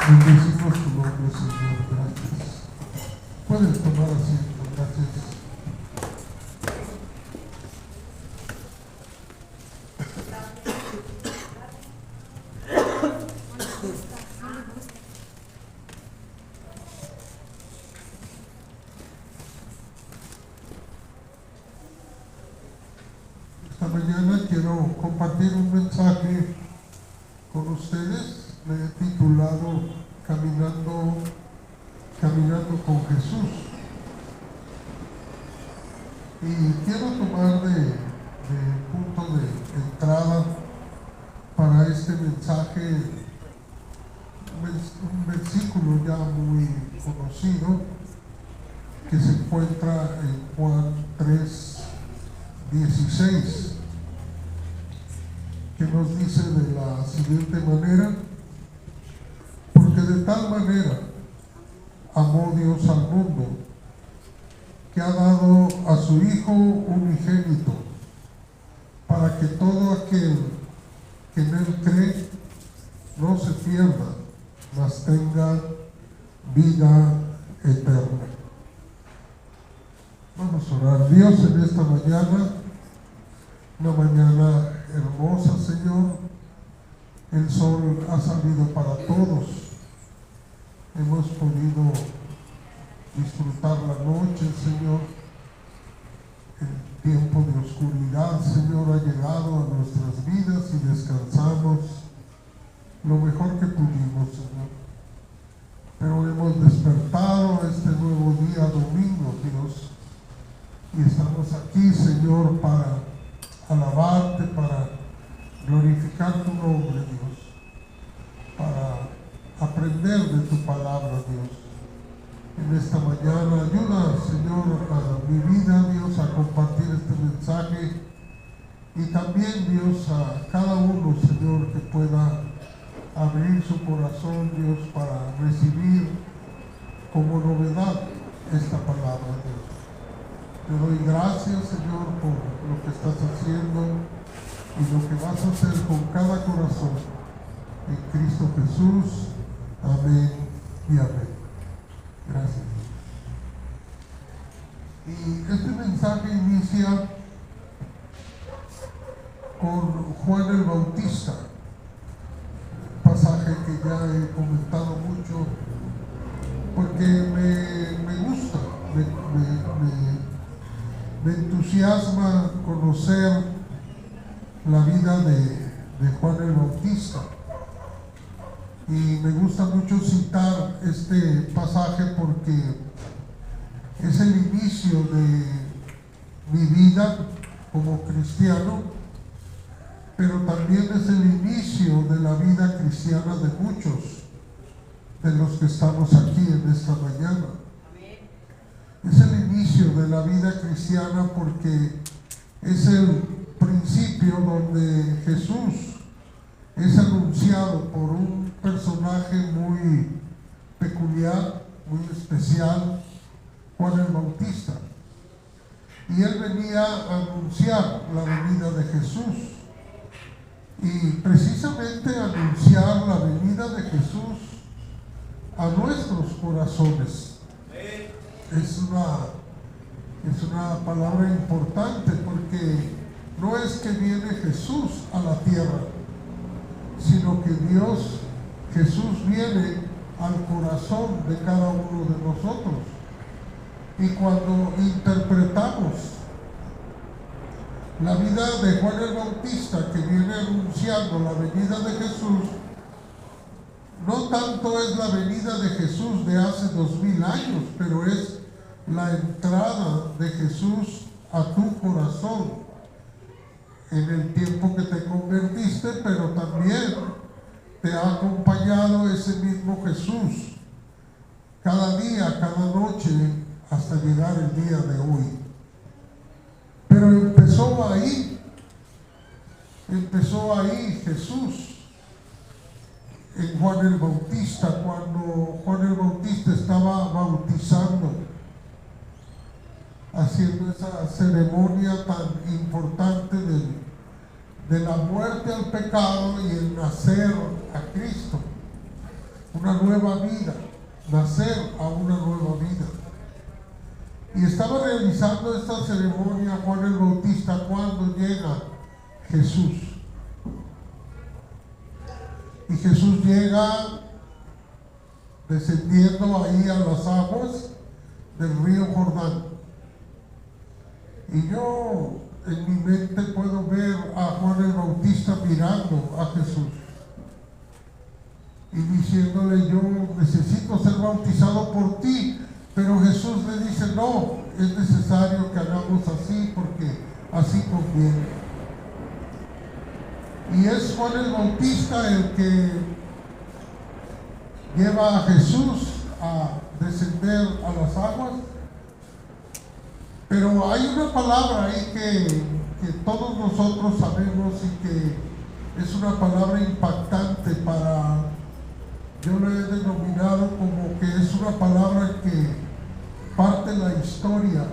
Bendecimos tu nombre, Señor. Gracias. Puedes tomar asiento. Gracias. Esta mañana quiero compartir un mensaje con ustedes. Le he titulado Caminando con Jesús. Y quiero tomar de punto de entrada para este mensaje un versículo ya muy conocido que se encuentra en Juan 3:16, que nos dice de la siguiente manera: porque de tal manera amó Dios al mundo, que ha dado a su Hijo unigénito, para que todo aquel que en Él cree no se pierda, mas tenga vida eterna. Vamos a orar. Dios, en esta mañana, una mañana hermosa, Señor, el sol ha salido para todos. Hemos podido disfrutar la noche, Señor. El tiempo de oscuridad, Señor, ha llegado a nuestras vidas y descansamos lo mejor que pudimos, Señor. Pero hemos despertado este nuevo día, domingo, Dios, y estamos aquí, Señor, para alabarte, para glorificar tu nombre, Dios, para aprender de tu palabra, Dios. En esta mañana, ayuda, Señor, a mi vida, Dios, a compartir este mensaje, y también, Dios, a cada uno, Señor, que pueda abrir su corazón, Dios, para recibir como novedad esta palabra, Dios. Te doy gracias, Señor, por lo que estás haciendo y lo que vas a hacer con cada corazón. En Cristo Jesús. Amén y amén. Gracias. Y este mensaje inicia con Juan el Bautista, pasaje que ya he comentado mucho porque me gusta, me entusiasma conocer la vida de Juan el Bautista. Y me gusta mucho citar este pasaje porque es el inicio de mi vida como cristiano, pero también es el inicio de la vida cristiana de muchos de los que estamos aquí en esta mañana. Es el inicio de la vida cristiana porque es el principio donde Jesús es anunciado por un personaje muy peculiar, muy especial, Juan el Bautista. Y él venía a anunciar la venida de Jesús. Y precisamente anunciar la venida de Jesús a nuestros corazones. Es una palabra importante porque no es que viene Jesús a la tierra, sino que Jesús viene al corazón de cada uno de nosotros. Y cuando interpretamos la vida de Juan el Bautista, que viene anunciando la venida de Jesús, no tanto es la venida de Jesús de hace 2000 años, pero es la entrada de Jesús a tu corazón en el tiempo que te convertiste, pero también te ha acompañado ese mismo Jesús cada día, cada noche, hasta llegar el día de hoy. Pero empezó ahí Jesús en Juan el Bautista, cuando Juan el Bautista estaba bautizando, haciendo esa ceremonia tan importante de la muerte al pecado y el nacer a Cristo. una nueva vida, nacer a una nueva vida. Y estaba realizando esta ceremonia Juan el Bautista cuando llega Jesús. Y Jesús llega descendiendo ahí a las aguas del río Jordán. Y yo en mi mente puedo ver a Juan el Bautista mirando a Jesús y diciéndole: yo necesito ser bautizado por ti. Pero Jesús le dice: no, es necesario que hagamos así porque así conviene. Y es Juan el Bautista el que lleva a Jesús a descender a las aguas. Pero hay una palabra ahí que todos nosotros sabemos y que es una palabra impactante para, yo lo he denominado como que es una palabra que parte la historia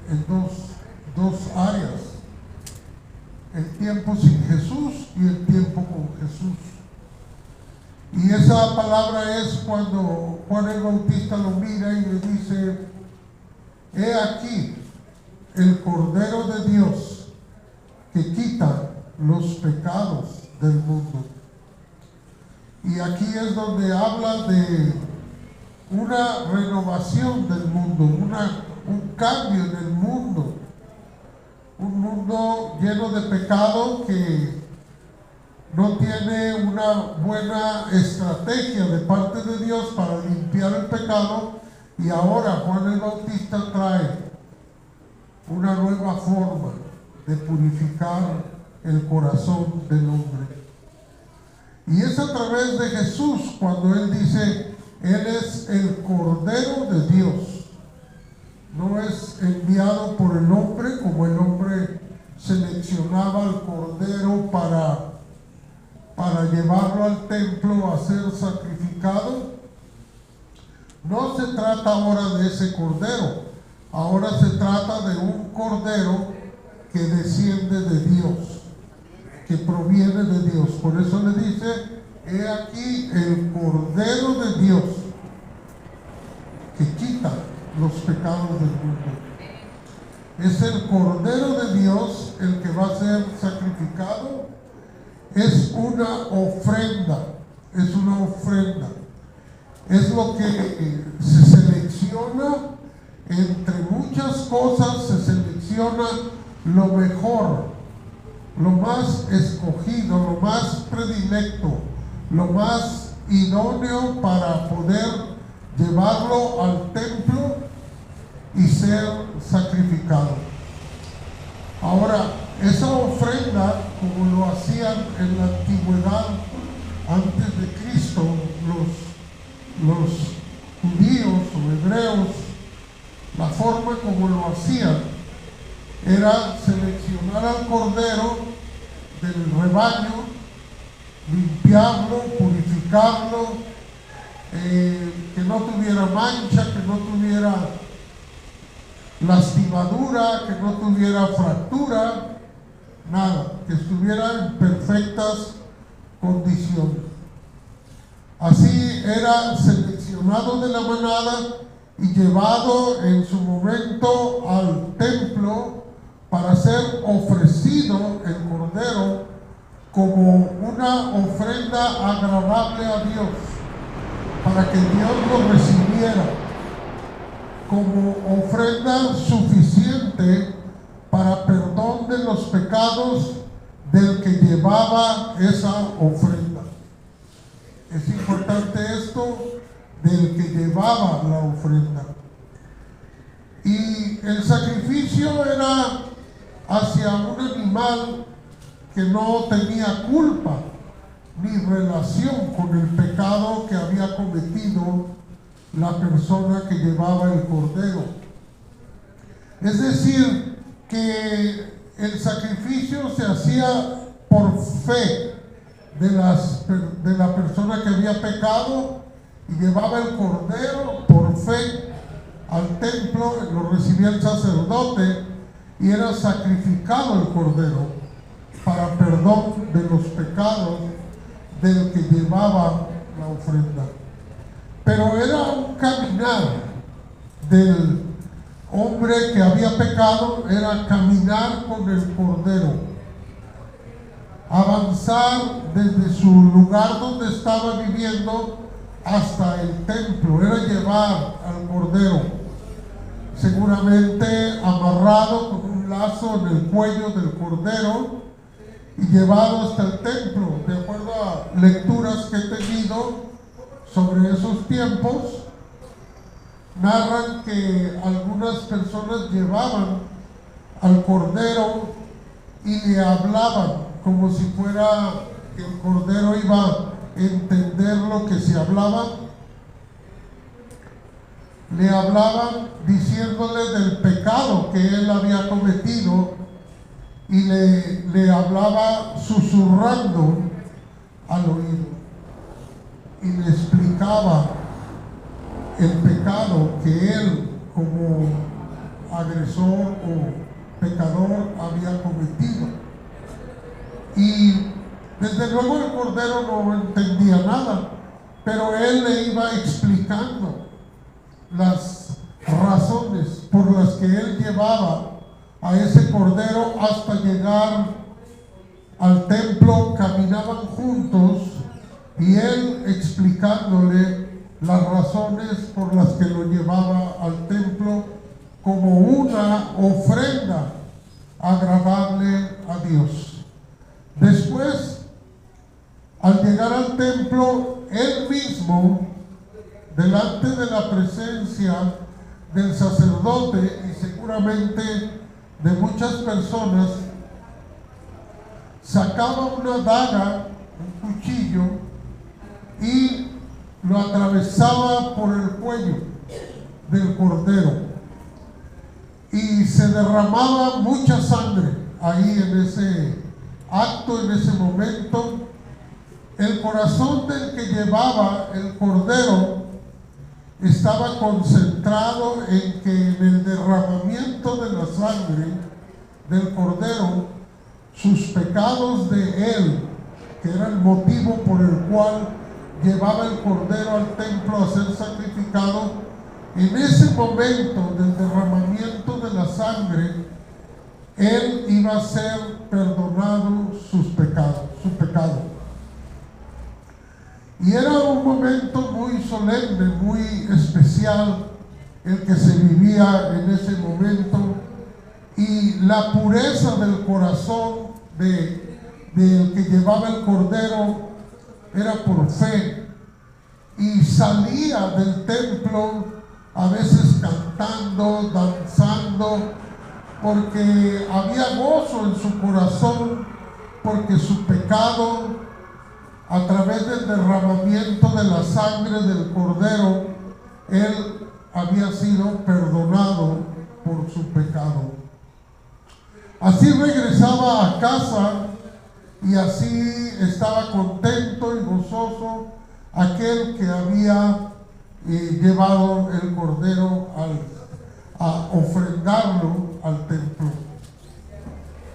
en dos áreas: el tiempo sin Jesús y el tiempo con Jesús. Y esa palabra es cuando Juan el Bautista lo mira y le dice: he aquí el Cordero de Dios que quita los pecados del mundo. Y aquí es donde habla de una renovación del mundo, un cambio en el mundo. Un mundo lleno de pecado que no tiene una buena estrategia de parte de Dios para limpiar el pecado. Y ahora Juan el Bautista trae una nueva forma de purificar el corazón del hombre. Y es a través de Jesús cuando Él dice: Él es el Cordero de Dios. No es enviado por el hombre, como el hombre seleccionaba al Cordero para llevarlo al templo a ser sacrificado. No se trata ahora de ese Cordero. Ahora se trata de un Cordero que desciende de Dios, que proviene de Dios. Por eso le dice: he aquí el Cordero de Dios que quita los pecados del mundo. Es el Cordero de Dios el que va a ser sacrificado. Es una ofrenda, es una ofrenda. Es lo que se selecciona. Entre muchas cosas se selecciona lo mejor, lo más escogido, lo más predilecto, lo más idóneo para poder llevarlo al templo y ser sacrificado. Ahora, esa ofrenda, como lo hacían en la antigüedad, antes de Cristo, los judíos o hebreos, la forma como lo hacían era seleccionar al cordero del rebaño, limpiarlo, purificarlo, que no tuviera mancha, que no tuviera lastimadura, que no tuviera fractura, nada, que estuviera en perfectas condiciones. Así era seleccionado de la manada y llevado en su momento al templo para ser ofrecido el cordero como una ofrenda agradable a Dios, para que Dios lo recibiera como ofrenda suficiente para perdón de los pecados del que llevaba esa ofrenda. Es importante esto, del que llevaba la ofrenda. Y el sacrificio era hacia un animal que no tenía culpa ni relación con el pecado que había cometido la persona que llevaba el cordero. Es decir, que el sacrificio se hacía por fe de la persona que había pecado, y llevaba el cordero por fe al templo, lo recibía el sacerdote y era sacrificado el cordero para perdón de los pecados del que llevaba la ofrenda. pero era un caminar del hombre que había pecado, era caminar con el Cordero, avanzar desde su lugar donde estaba viviendo hasta el templo, era llevar al Cordero, seguramente amarrado con un lazo en el cuello del Cordero y llevado hasta el templo. De acuerdo a lecturas que he tenido sobre esos tiempos, narran que algunas personas llevaban al Cordero y le hablaban como si fuera que el Cordero iba a entender lo que se hablaba. Le hablaban diciéndole del pecado que él había cometido y le hablaba susurrando al oído y le explicaba el pecado que él como agresor o pecador había cometido. Y desde luego el Cordero no entendía nada, pero él le iba explicando las razones por las que él llevaba a ese Cordero hasta llegar al templo. Caminaban juntos y él explicándole las razones por las que lo llevaba al templo como una ofrenda agradable a Dios. Después, al llegar al templo, él mismo, delante de la presencia del sacerdote y seguramente de muchas personas, sacaba una daga, un cuchillo, y lo atravesaba por el cuello del Cordero y se derramaba mucha sangre ahí en ese acto, en ese momento. El corazón del que llevaba el Cordero estaba concentrado en que en el derramamiento de la sangre del Cordero, sus pecados de él, que era el motivo por el cual llevaba el Cordero al templo a ser sacrificado, en ese momento del derramamiento de la sangre, él iba a ser perdonado sus pecados, su pecado. Y era un momento muy solemne, muy especial el que se vivía en ese momento, y la pureza del corazón del que llevaba el Cordero era por fe, y salía del templo a veces cantando, danzando, porque había gozo en su corazón, porque su pecado, a través del derramamiento de la sangre del Cordero, él había sido perdonado por su pecado. Así regresaba a casa y así estaba contento y gozoso aquel que había llevado el Cordero a ofrendarlo al templo.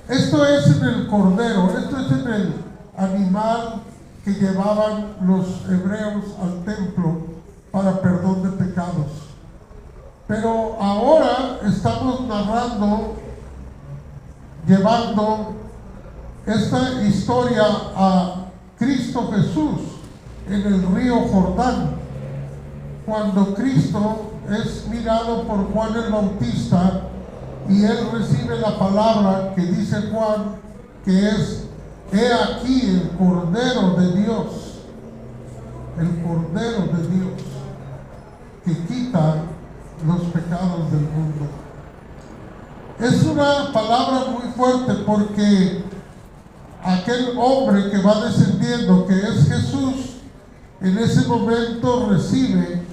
Esto es en el Cordero, esto es en el animal que llevaban los hebreos al templo para perdón de pecados. Pero ahora estamos narrando, llevando esta historia a Cristo Jesús en el río Jordán, cuando Cristo es mirado por Juan el Bautista y él recibe la palabra que dice Juan, que es: he aquí el Cordero de Dios, el Cordero de Dios, que quita los pecados del mundo. Es una palabra muy fuerte porque aquel hombre que va descendiendo, que es Jesús, en ese momento recibe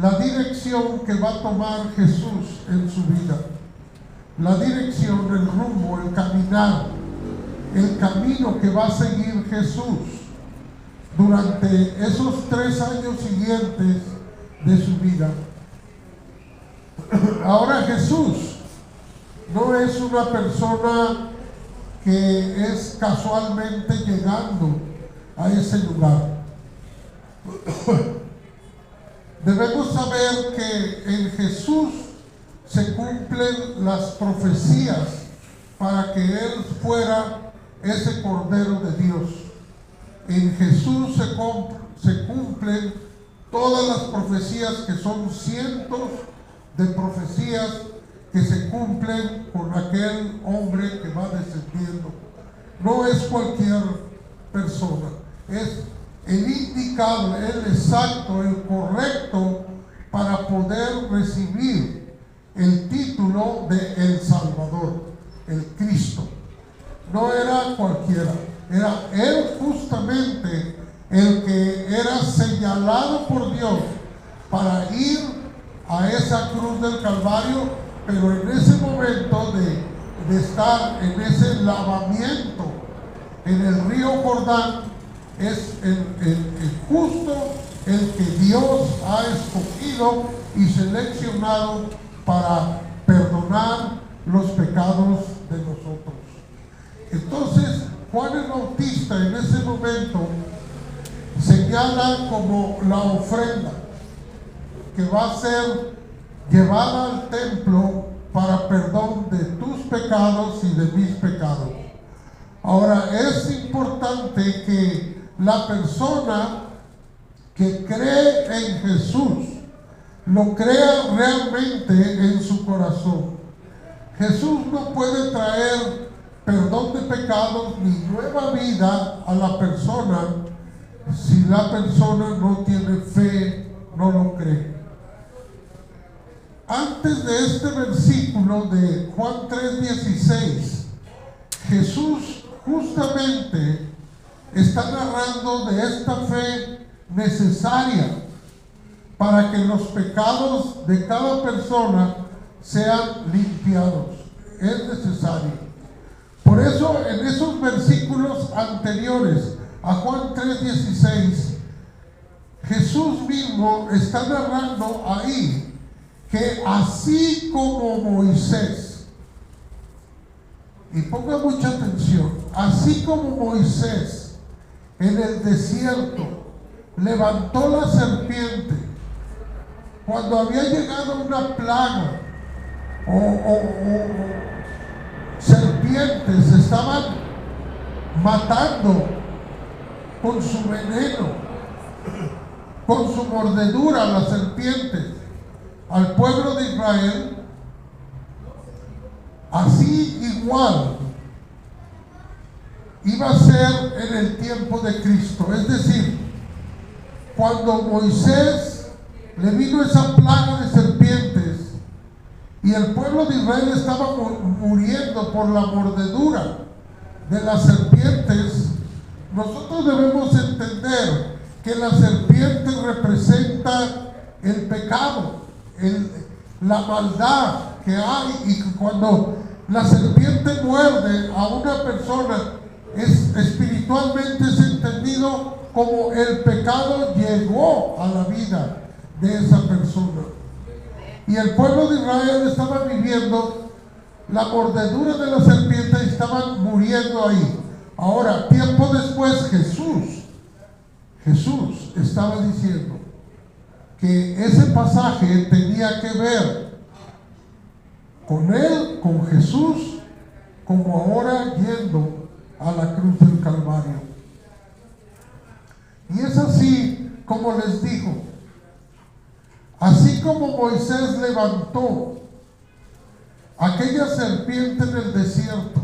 la dirección que va a tomar Jesús en su vida. La dirección, el rumbo, el caminar, el camino que va a seguir Jesús durante esos 3 años siguientes de su vida. Ahora Jesús no es una persona que es casualmente llegando a ese lugar. Debemos saber que en Jesús se cumplen las profecías para que Él fuera ese Cordero de Dios. En Jesús se cumplen todas las profecías, que son cientos de profecías que se cumplen con aquel hombre que va descendiendo. No es cualquier persona, es el indicado, el exacto, el correcto para poder recibir el título de El Salvador, el Cristo. No era cualquiera, era Él justamente el que era señalado por Dios para ir a esa cruz del Calvario, pero en ese momento de estar en ese lavamiento en el río Jordán, es el justo el que Dios ha escogido y seleccionado para perdonar los pecados de nosotros. Entonces, Juan el Bautista en ese momento señala como la ofrenda que va a ser llevada al templo para perdón de tus pecados y de mis pecados. Ahora, es importante que la persona que cree en Jesús lo crea realmente en su corazón. Jesús no puede traer perdón de pecados ni nueva vida a la persona si la persona no tiene fe, no lo cree. Antes de este versículo de Juan 3:16, Jesús justamente está narrando de esta fe necesaria para que los pecados de cada persona sean limpiados. Es necesario. Por eso, en esos versículos anteriores a Juan 3:16, Jesús mismo está narrando ahí que así como Moisés, y ponga mucha atención, así como Moisés en el desierto levantó la serpiente cuando había llegado una plaga o serpientes estaban matando con su veneno, con su mordedura, las serpientes al pueblo de Israel, así igual iba a ser en el tiempo de Cristo. Es decir, cuando Moisés le vino esa plaga de serpientes y el pueblo de Israel estaba muriendo por la mordedura de las serpientes, nosotros debemos entender que la serpiente representa el pecado, la maldad que hay, y que cuando la serpiente muerde a una persona, espiritualmente es entendido como el pecado llegó a la vida de esa persona. Y el pueblo de Israel estaba viviendo la mordedura de la serpiente y estaban muriendo ahí. Ahora, tiempo después, Jesús estaba diciendo que ese pasaje tenía que ver con él, con Jesús, como ahora yendo a la cruz del Calvario. Y es así como les digo, así como Moisés levantó aquella serpiente en el desierto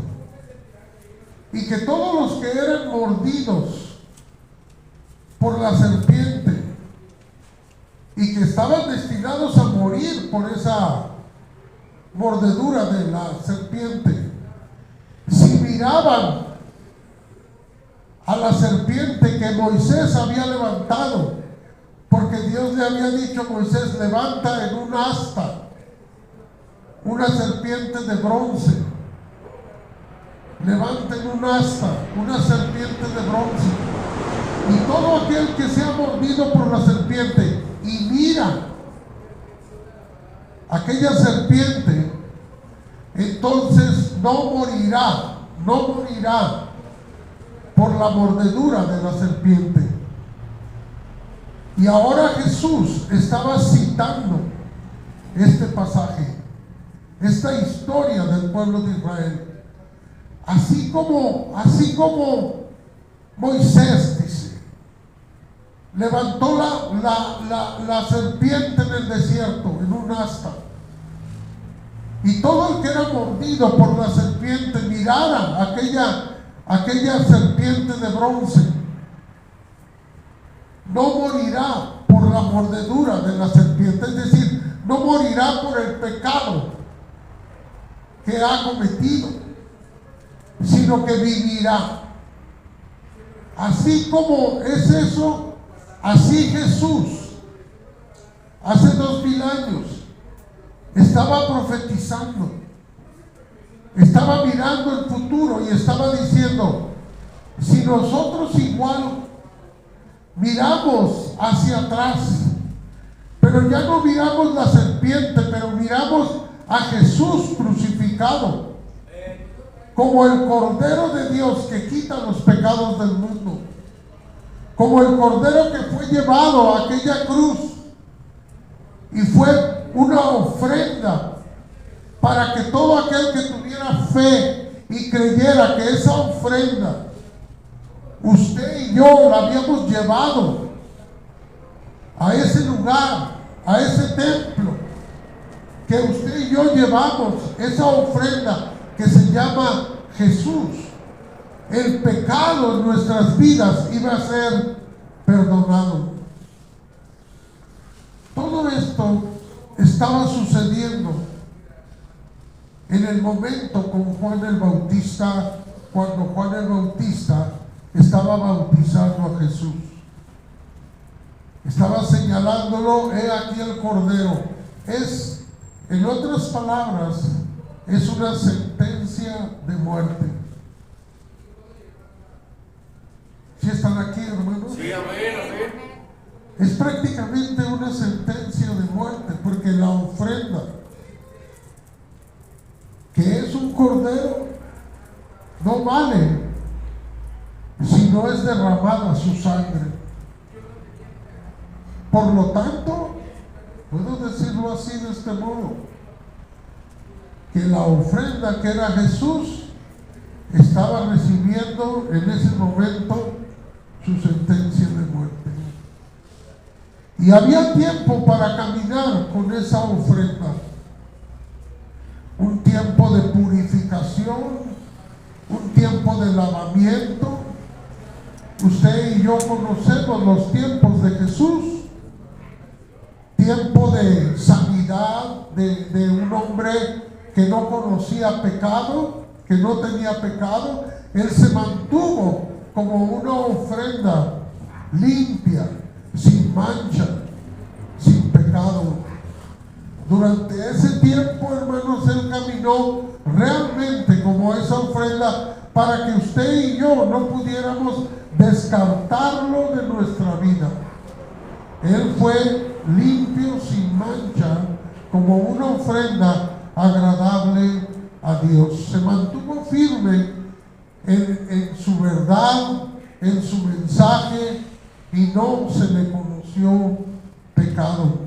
y que todos los que eran mordidos por la serpiente y que estaban destinados a morir por esa mordedura de la serpiente, si miraban a la serpiente que Moisés había levantado, porque Dios le había dicho a Moisés: levanta en un asta una serpiente de bronce, levanta en un asta una serpiente de bronce, y todo aquel que sea mordido por la serpiente y mira aquella serpiente, entonces no morirá por la mordedura de la serpiente. Y ahora Jesús estaba citando este pasaje, esta historia del pueblo de Israel. Así como Moisés, dice, levantó la serpiente en el desierto, en un asta, y todo el que era mordido por la serpiente mirara aquella serpiente de bronce, no morirá por la mordedura de la serpiente, es decir, no morirá por el pecado que ha cometido, sino que vivirá. Así como es eso, así Jesús hace 2000 años estaba profetizando, estaba mirando el futuro y estaba diciendo: si nosotros igual miramos hacia atrás, pero ya no miramos la serpiente, pero miramos a Jesús crucificado como el Cordero de Dios que quita los pecados del mundo, como el Cordero que fue llevado a aquella cruz y fue una ofrenda para que todo aquel que tuviera fe y creyera que esa ofrenda usted y yo la habíamos llevado a ese lugar, a ese templo, que usted y yo llevamos esa ofrenda que se llama Jesús, el pecado en nuestras vidas iba a ser perdonado. Todo esto estaba sucediendo en el momento con Juan el Bautista, cuando Juan el Bautista estaba bautizando a Jesús. Estaba señalándolo: he aquí el Cordero. Es, en otras palabras, es una sentencia de muerte. ¿Sí están aquí, hermanos? Sí, amén. Es prácticamente una sentencia de muerte, porque la ofrenda, que es un cordero, no vale si no es derramada su sangre. Por lo tanto, puedo decirlo así, de este modo, que la ofrenda que era Jesús estaba recibiendo en ese momento su sentencia de muerte. Y había tiempo para caminar con esa ofrenda, un tiempo de purificación, un tiempo de lavamiento. Usted y yo conocemos los tiempos de Jesús, tiempo de sanidad de un hombre que no conocía pecado, que no tenía pecado. Él se mantuvo como una ofrenda limpia, sin mancha, sin pecado. Durante ese tiempo, hermanos, Él caminó realmente como esa ofrenda para que usted y yo no pudiéramos descartarlo de nuestra vida. Él fue limpio, sin mancha, como una ofrenda agradable a Dios. Se mantuvo firme en su verdad, en su mensaje, y no se le conoció pecado.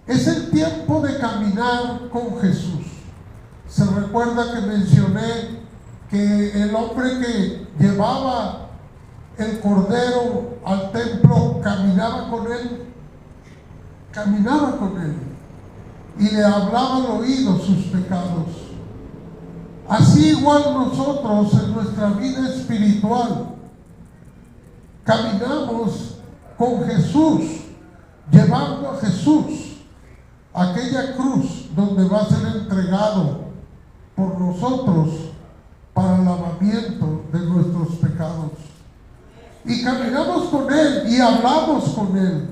Es el tiempo de caminar con Jesús. Se recuerda que mencioné que el hombre que llevaba el cordero al templo caminaba con él y le hablaba al oído sus pecados. Así igual nosotros en nuestra vida espiritual caminamos con Jesús, llevando a Jesús a aquella cruz donde va a ser entregado por nosotros para el lavamiento de nuestros pecados. Y caminamos con Él y hablamos con Él.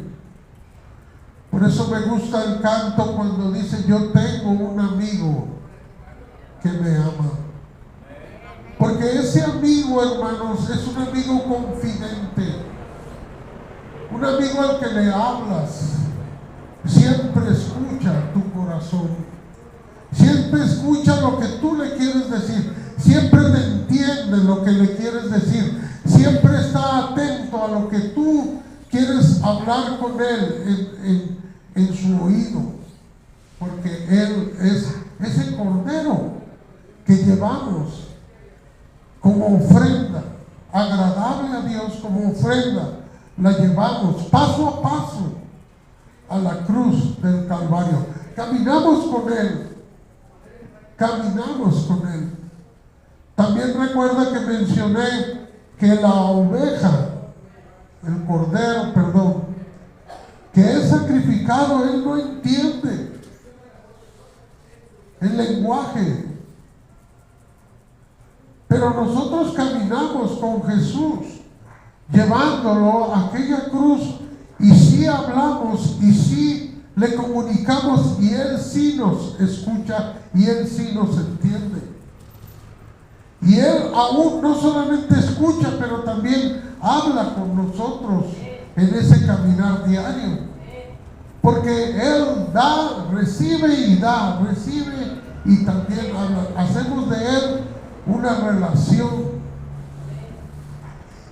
Por eso me gusta el canto cuando dice: yo tengo un amigo que me ama. Porque ese amigo, hermanos, es un amigo confidente, un amigo al que le hablas, siempre escucha tu corazón, siempre escucha lo que tú le quieres decir, siempre te entiende lo que le quieres decir, siempre está atento a lo que tú quieres hablar con Él en su oído, porque Él es ese cordero que llevamos como ofrenda, agradable a Dios como ofrenda, la llevamos paso a paso a la cruz del Calvario. Caminamos con Él, caminamos con Él. También recuerda que mencioné que la oveja, el cordero, perdón, que es sacrificado, Él no entiende el lenguaje. Pero nosotros caminamos con Jesús, llevándolo a aquella cruz, y sí hablamos y sí le comunicamos, y Él sí nos escucha y Él sí nos entiende. Y Él aún no solamente escucha, pero también habla con nosotros en ese caminar diario. Porque Él da, recibe y también habla. Hacemos de Él una relación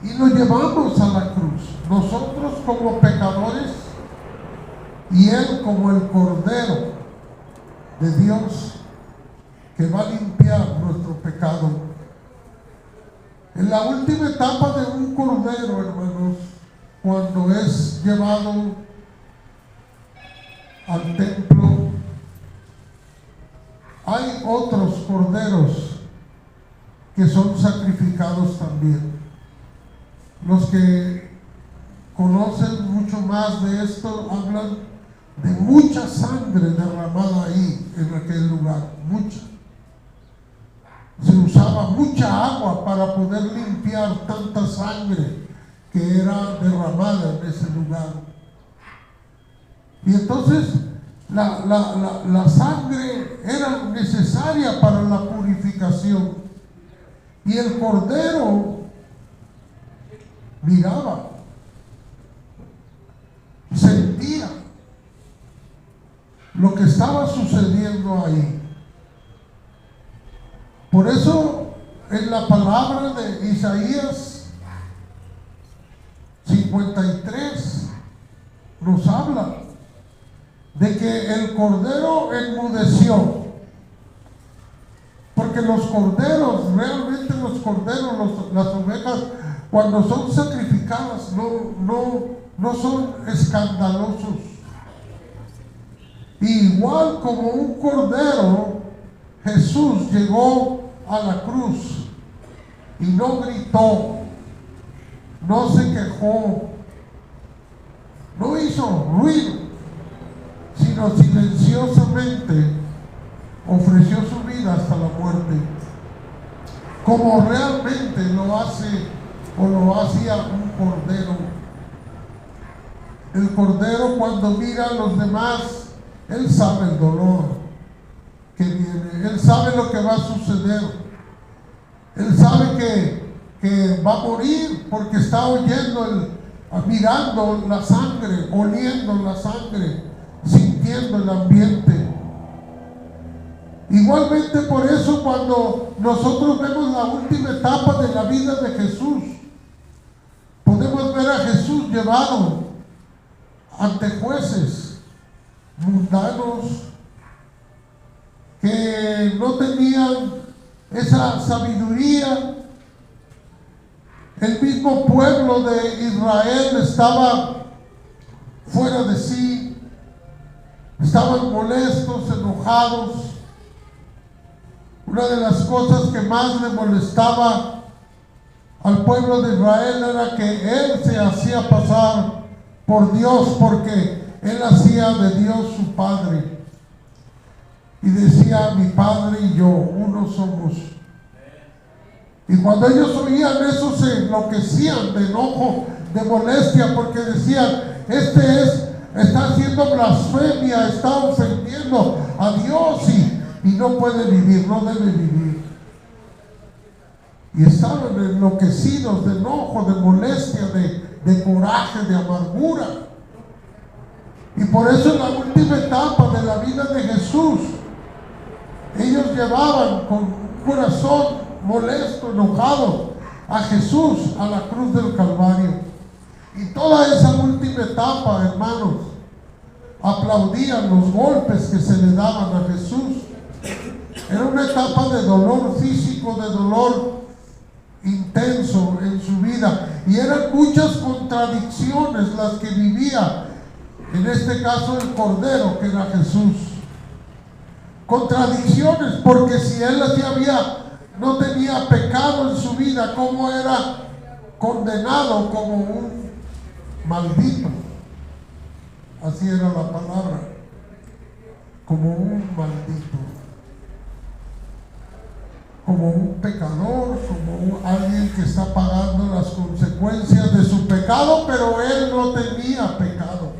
y lo llevamos a la cruz, nosotros como pecadores y Él como el Cordero de Dios que va a limpiar nuestro pecado. En la última etapa de un cordero, hermanos, cuando es llevado al templo, hay otros corderos que son sacrificados también. Los que conocen mucho más de esto hablan de mucha sangre derramada ahí en aquel lugar, mucha. Se usaba mucha agua para poder limpiar tanta sangre que era derramada en ese lugar. Y entonces la sangre era necesaria para la purificación. Y el cordero miraba, sentía lo que estaba sucediendo ahí. Por eso en la palabra de Isaías 53 nos habla de que el cordero enmudeció. Porque los corderos, realmente los corderos, las ovejas, cuando son sacrificadas, no son escandalosos. Igual como un cordero, Jesús llegó a la cruz y no gritó, no se quejó, no hizo ruido, sino silenciosamente ofreció su vida hasta la muerte, como realmente lo hace o lo hacía un cordero. El cordero, cuando mira a los demás, él sabe el dolor que viene, él sabe lo que va a suceder, él sabe que va a morir porque está mirando la sangre, oliendo la sangre, sintiendo el ambiente. Igualmente, por eso, cuando nosotros vemos la última etapa de la vida de Jesús, podemos ver a Jesús llevado ante jueces mundanos que no tenían esa sabiduría. El mismo pueblo de Israel estaba fuera de sí, estaban molestos, enojados. Una de las cosas que más le molestaba al pueblo de Israel era que él se hacía pasar por Dios, porque él hacía de Dios su padre. Y decía: mi padre y yo, uno somos. Y cuando ellos oían eso, se enloquecían de enojo, de molestia, porque decían: está haciendo blasfemia, está ofendiendo a Dios y no puede vivir, no debe vivir. Y estaban enloquecidos de enojo, de molestia, de coraje, de amargura. Y por eso en la última etapa de la vida de Jesús, ellos llevaban con un corazón molesto, enojado, a Jesús a la cruz del Calvario. Y toda esa última etapa, hermanos, aplaudían los golpes que se le daban a Jesús. Era una etapa de dolor físico, de dolor intenso en su vida, y eran muchas contradicciones las que vivía, en este caso el Cordero, que era Jesús. Contradicciones, porque si él no tenía pecado en su vida, ¿cómo era condenado como un maldito? Así era la palabra, como un maldito, como un pecador, como alguien que está pagando las consecuencias de su pecado, pero él no tenía pecado.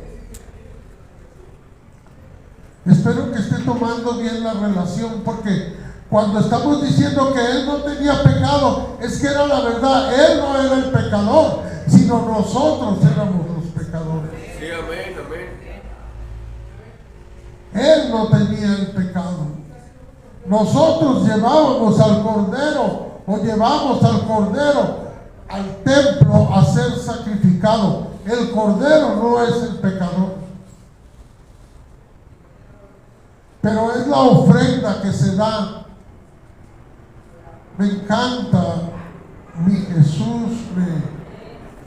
Espero que esté tomando bien la relación, porque cuando estamos diciendo que él no tenía pecado, es que era la verdad. Él no era el pecador, sino nosotros éramos los pecadores. Sí, amén, amén. Él no tenía el pecado. Nosotros llevábamos al Cordero, o llevamos al Cordero al templo a ser sacrificado. El Cordero no es el pecador, pero es la ofrenda que se da. Me encanta mi Jesús,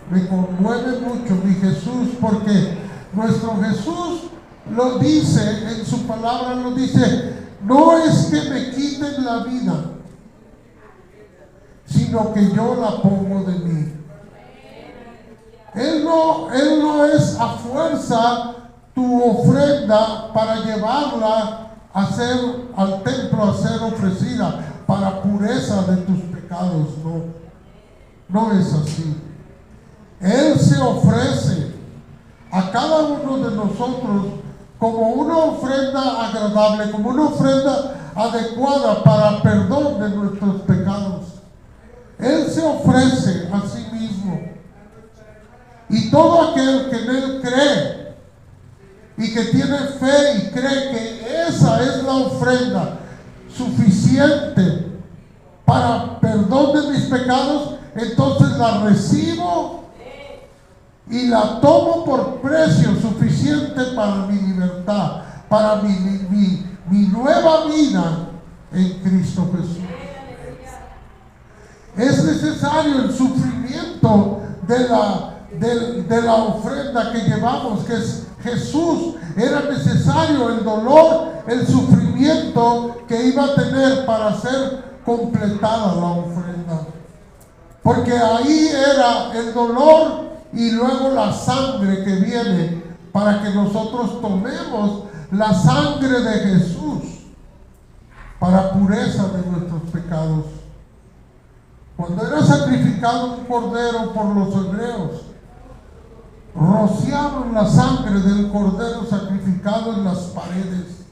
me conmueve mucho mi Jesús, porque nuestro Jesús lo dice en su palabra, lo dice: no es que me quiten la vida, sino que yo la pongo de mí. Él no es a fuerza tu ofrenda para llevarla al templo a ser ofrecida para pureza de tus pecados. No es así. Él se ofrece a cada uno de nosotros como una ofrenda agradable, como una ofrenda adecuada para perdón de nuestros pecados. Él se ofrece a sí mismo, y todo aquel que en él cree y que tiene fe y cree que esa es la ofrenda suficiente para perdón de mis pecados, entonces la recibo y la tomo por precio suficiente para mi libertad, para mi nueva vida en Cristo Jesús. Es necesario el sufrimiento de la ofrenda que llevamos, que es Jesús. Era necesario el dolor, el sufrimiento que iba a tener para ser completada la ofrenda, porque ahí era el dolor y luego la sangre que viene para que nosotros tomemos la sangre de Jesús para pureza de nuestros pecados. Cuando era sacrificado un cordero por los hebreos, rociaban la sangre del cordero sacrificado en las paredes,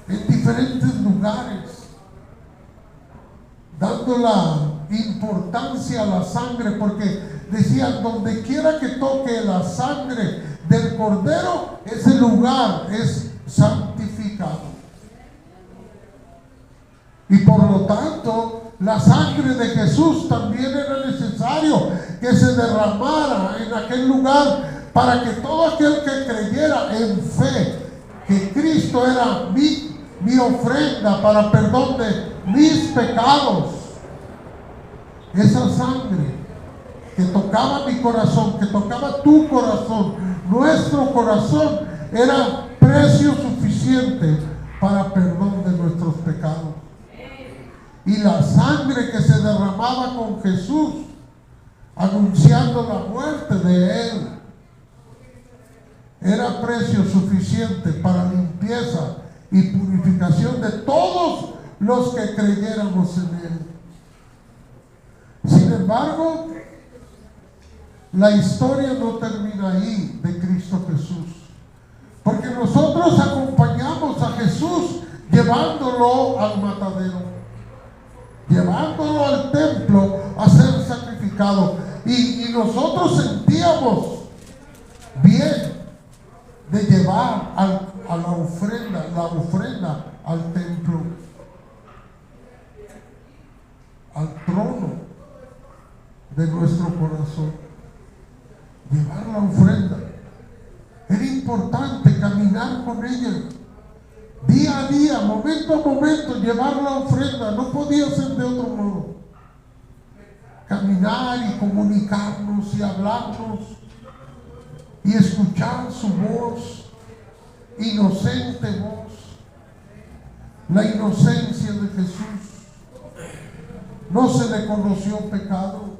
en diferentes lugares, dando la importancia a la sangre, porque decían: donde quiera que toque la sangre del cordero, ese lugar es santificado. Y por lo tanto, la sangre de Jesús también era necesario que se derramara en aquel lugar, para que todo aquel que creyera en fe que Cristo era mi ofrenda para perdón de mis pecados, esa sangre que tocaba mi corazón, que tocaba tu corazón, nuestro corazón, era precio suficiente para perdón de nuestros pecados. Y la sangre que se derramaba con Jesús, anunciando la muerte de Él, era precio suficiente para limpieza y purificación de todos los que creyéramos en Él. Sin embargo, la historia no termina ahí de Cristo Jesús, porque nosotros acompañamos a Jesús llevándolo al matadero, llevándolo al templo a ser sacrificado, y nosotros sentíamos bien de llevar a la ofrenda al templo, al trono de nuestro corazón. llevar la ofrenda. Era importante caminar con ella. Día a día, momento a momento, llevar la ofrenda. No podía ser de otro modo. Caminar y comunicarnos y hablarnos y escuchar su voz, inocente voz, la inocencia de Jesús. No se le conoció pecado.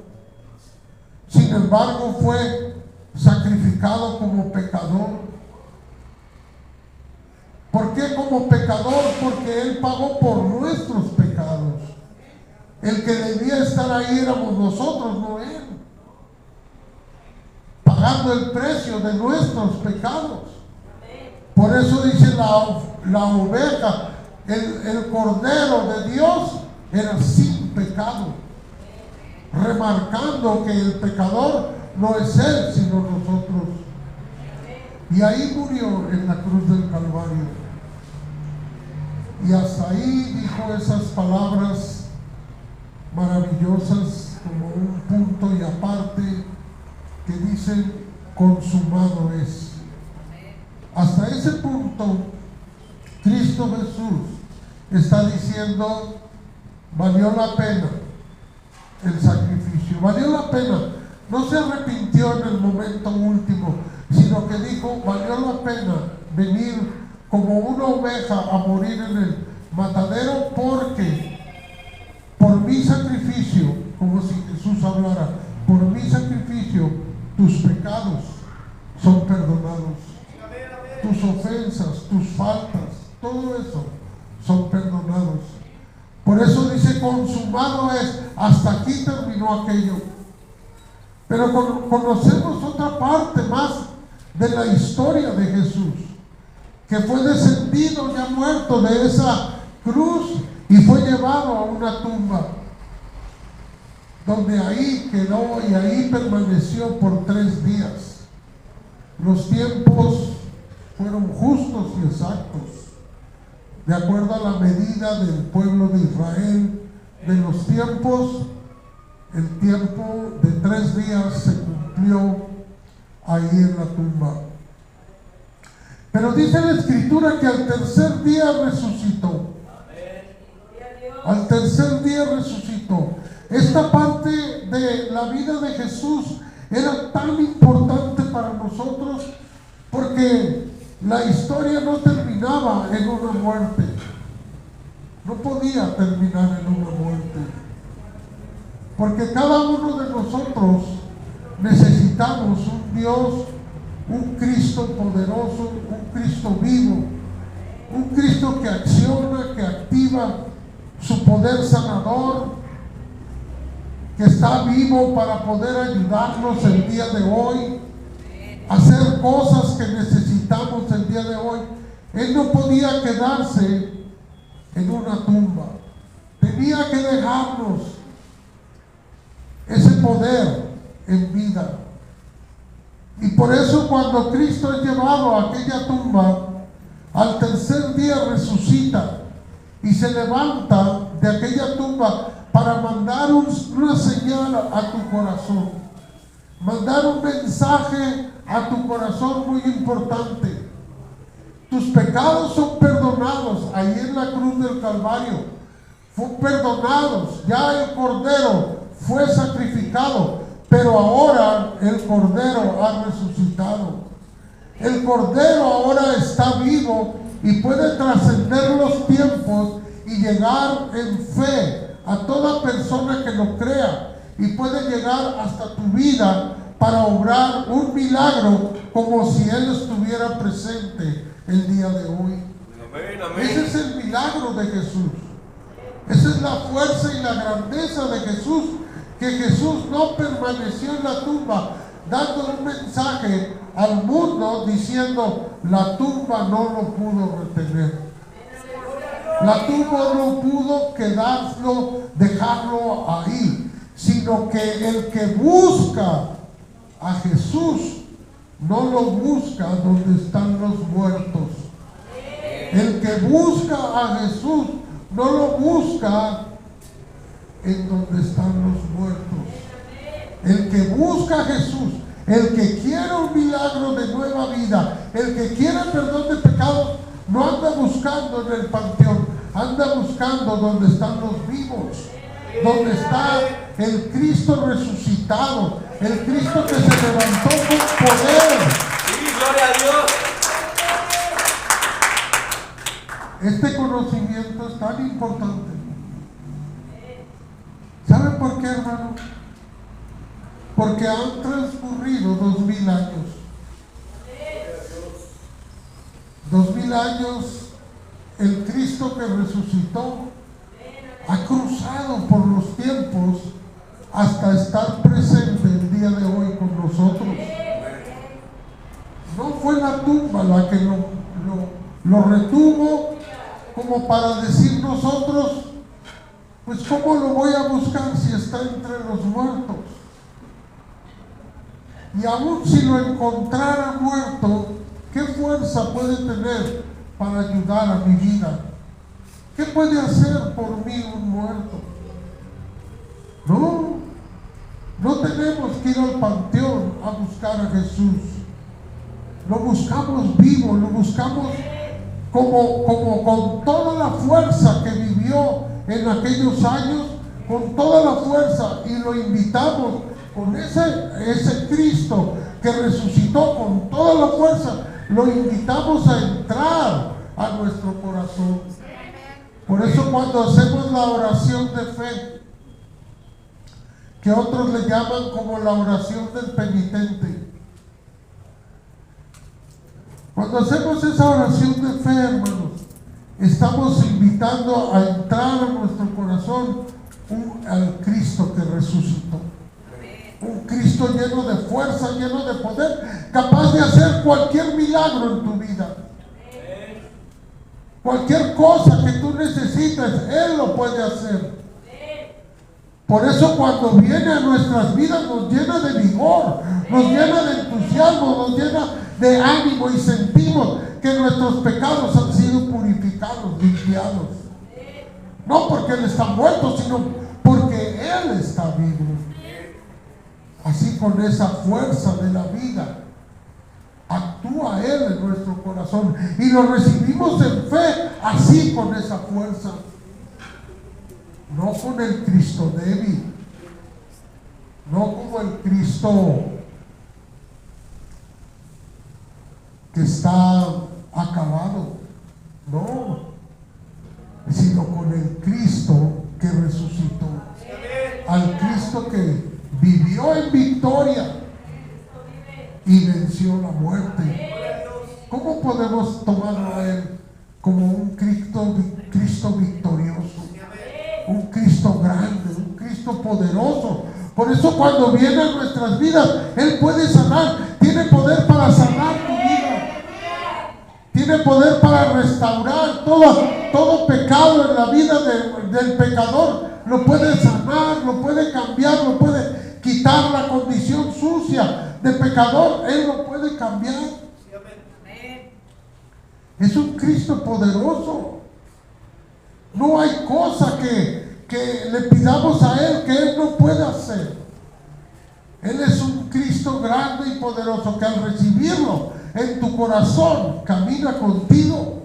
Sin embargo, fue sacrificado como pecador. ¿Por qué como pecador? Porque Él pagó por nuestros pecados. El que debía estar ahí éramos nosotros, no Él. Pagando el precio de nuestros pecados. Por eso dice la oveja, el cordero de Dios era sin pecado. Remarcando que el pecador no es Él, sino nosotros. Y ahí murió en la cruz del Calvario. Y hasta ahí dijo esas palabras maravillosas, como un punto y aparte, que dicen: consumado es. Hasta ese punto, Cristo Jesús está diciendo: valió la pena el sacrificio, valió la pena. No se arrepintió en el momento último, sino que dijo: valió la pena venir como una oveja a morir en el matadero, porque por mi sacrificio, como si Jesús hablara, por mi sacrificio tus pecados son perdonados, tus ofensas, tus faltas, todo eso son perdonados. Por eso dice: consumado es. Hasta aquí terminó aquello. Pero conocemos otra parte más de la historia de Jesús, que fue descendido ya muerto de esa cruz y fue llevado a una tumba, donde ahí quedó y ahí permaneció por 3 días. Los tiempos fueron justos y exactos, de acuerdo a la medida del pueblo de Israel. De los tiempos, el tiempo de 3 días se cumplió ahí en la tumba. Pero dice la Escritura que al tercer día resucitó. Al tercer día resucitó. Esta parte de la vida de Jesús era tan importante para nosotros, porque la historia no terminaba en una muerte. No podía terminar en una muerte, porque cada uno de nosotros necesitamos un Dios, un Cristo poderoso, un Cristo vivo, un Cristo que acciona, que activa su poder sanador, que está vivo para poder ayudarnos el día de hoy a hacer cosas que necesitamos el día de hoy. Él no podía quedarse en una tumba, tenía que dejarnos ese poder en vida. Y por eso, cuando Cristo es llevado a aquella tumba, al tercer día resucita y se levanta de aquella tumba para mandar una señal a tu corazón, mandar un mensaje a tu corazón muy importante. Tus pecados son perdonados ahí en la cruz del Calvario. Fueron perdonados. Ya el Cordero fue sacrificado, pero ahora el Cordero ha resucitado. El Cordero ahora está vivo y puede trascender los tiempos y llegar en fe a toda persona que lo crea, y puede llegar hasta tu vida para obrar un milagro como si Él estuviera presente el día de hoy. Amén, amén. Ese es el milagro de Jesús. Esa es la fuerza y la grandeza de Jesús, que Jesús no permaneció en la tumba dando un mensaje al mundo diciendo: la tumba no lo pudo retener, la tumba no pudo dejarlo ahí, sino que el que busca a Jesús no lo busca donde están los muertos. El que busca a Jesús no lo busca en donde están los muertos. El que busca a Jesús, El que quiere un milagro de nueva vida, el que quiere perdón de pecados, no anda buscando en el panteón, anda buscando donde están los vivos, donde está el Cristo resucitado, el Cristo que se levantó con poder. Sí, gloria a Dios. Este conocimiento es tan importante. ¿Saben por qué, hermano? Porque han transcurrido 2000 años. 2000 años, el Cristo que resucitó ha cruzado por los tiempos hasta estar presente el día de hoy con nosotros. No fue la tumba la que lo retuvo como para decir nosotros, pues ¿cómo lo voy a buscar si está entre los muertos? Y aún si lo encontrara muerto, ¿qué fuerza puede tener para ayudar a mi vida? ¿Qué puede hacer por mí un muerto? No tenemos que ir al panteón a buscar a Jesús. Lo buscamos vivo, lo buscamos como con toda la fuerza que vivió en aquellos años, con toda la fuerza, y lo invitamos con ese Cristo que resucitó con toda la fuerza, lo invitamos a entrar a nuestro corazón. Por eso cuando hacemos la oración de fe, que otros le llaman como la oración del penitente, cuando hacemos esa oración de fe, hermanos, estamos invitando a entrar a nuestro corazón al Cristo que resucitó. Un Cristo lleno de fuerza, lleno de poder, capaz de hacer cualquier milagro en tu vida. Cualquier cosa que tú necesites, Él lo puede hacer. Por eso cuando viene a nuestras vidas nos llena de vigor, nos llena de entusiasmo, nos llena de ánimo, y sentimos que nuestros pecados han sido purificados, limpiados. No porque Él está muerto, sino porque Él está vivo. Así, con esa fuerza de la vida, actúa Él en nuestro corazón y lo recibimos en fe, así, con esa fuerza. No con el Cristo débil, no como el Cristo que está acabado, no, sino con el Cristo que resucitó, al Cristo que vivió en victoria y venció la muerte. ¿Cómo podemos tomarlo a Él como un Cristo victorioso? Un Cristo grande, un Cristo poderoso. Por eso cuando viene a nuestras vidas, Él puede sanar, tiene poder para sanar tu vida, tiene poder para restaurar todo pecado en la vida del pecador. Lo puede sanar, lo puede cambiar, lo puede quitar la condición sucia de pecador. Él lo puede cambiar. Es un Cristo poderoso. No hay cosa que le pidamos a Él que Él no pueda hacer. Él es un Cristo grande y poderoso que al recibirlo en tu corazón camina contigo.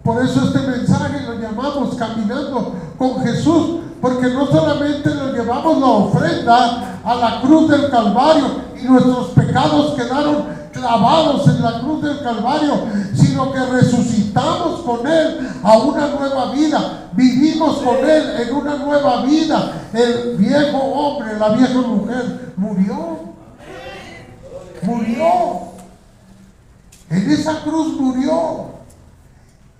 Por eso este mensaje lo llamamos Caminando con Jesús, porque no solamente le llevamos la ofrenda a la cruz del Calvario y nuestros pecados quedaron clavados en la cruz del Calvario, sino que resucitamos con Él a una nueva vida, vivimos con Él en una nueva vida. El viejo hombre, la vieja mujer murió, en esa cruz murió,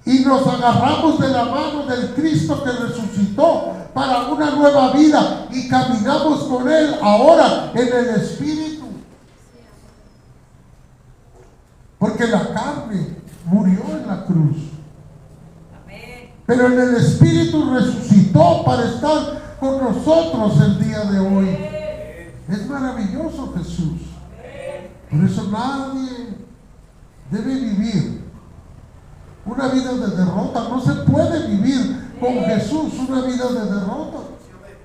y nos agarramos de la mano del Cristo que resucitó para una nueva vida, y caminamos con Él ahora en el Espíritu. Porque la carne murió en la cruz, pero en el Espíritu resucitó para estar con nosotros el día de hoy. Es maravilloso Jesús. Por eso nadie debe vivir una vida de derrota. No se puede vivir con Jesús una vida de derrota.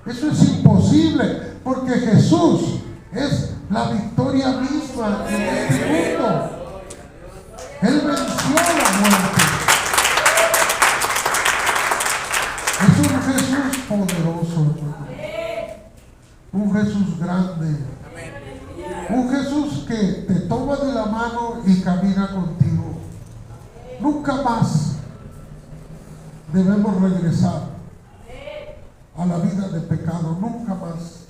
Eso es imposible, porque Jesús es la victoria misma en este mundo. Él venció la muerte. Es un Jesús poderoso, hermano. Un Jesús grande. Un Jesús que te toma de la mano y camina contigo. Nunca más debemos regresar a la vida de pecado. Nunca más.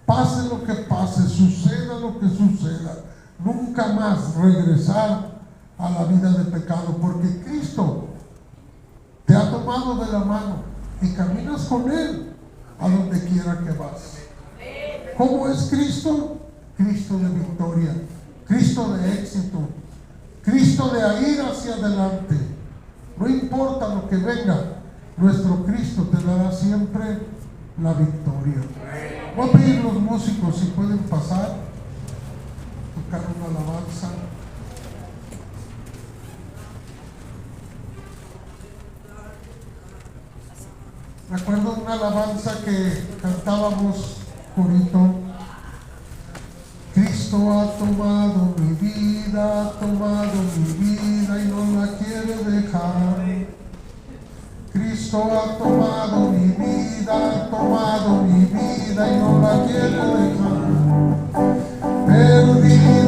Pase lo que pase, suceda lo que suceda. Nunca más regresar a la vida de pecado, porque Cristo te ha tomado de la mano y caminas con Él a donde quiera que vas. ¿Cómo es Cristo? Cristo de victoria, Cristo de éxito, Cristo de ir hacia adelante. No importa lo que venga, nuestro Cristo te dará siempre la victoria. Voy a pedir a los músicos si pueden pasar, tocar una alabanza. Me acuerdo de una alabanza que cantábamos corito. Cristo ha tomado mi vida, y no la quiere dejar. Cristo ha tomado mi vida, y no la quiere dejar. Perdí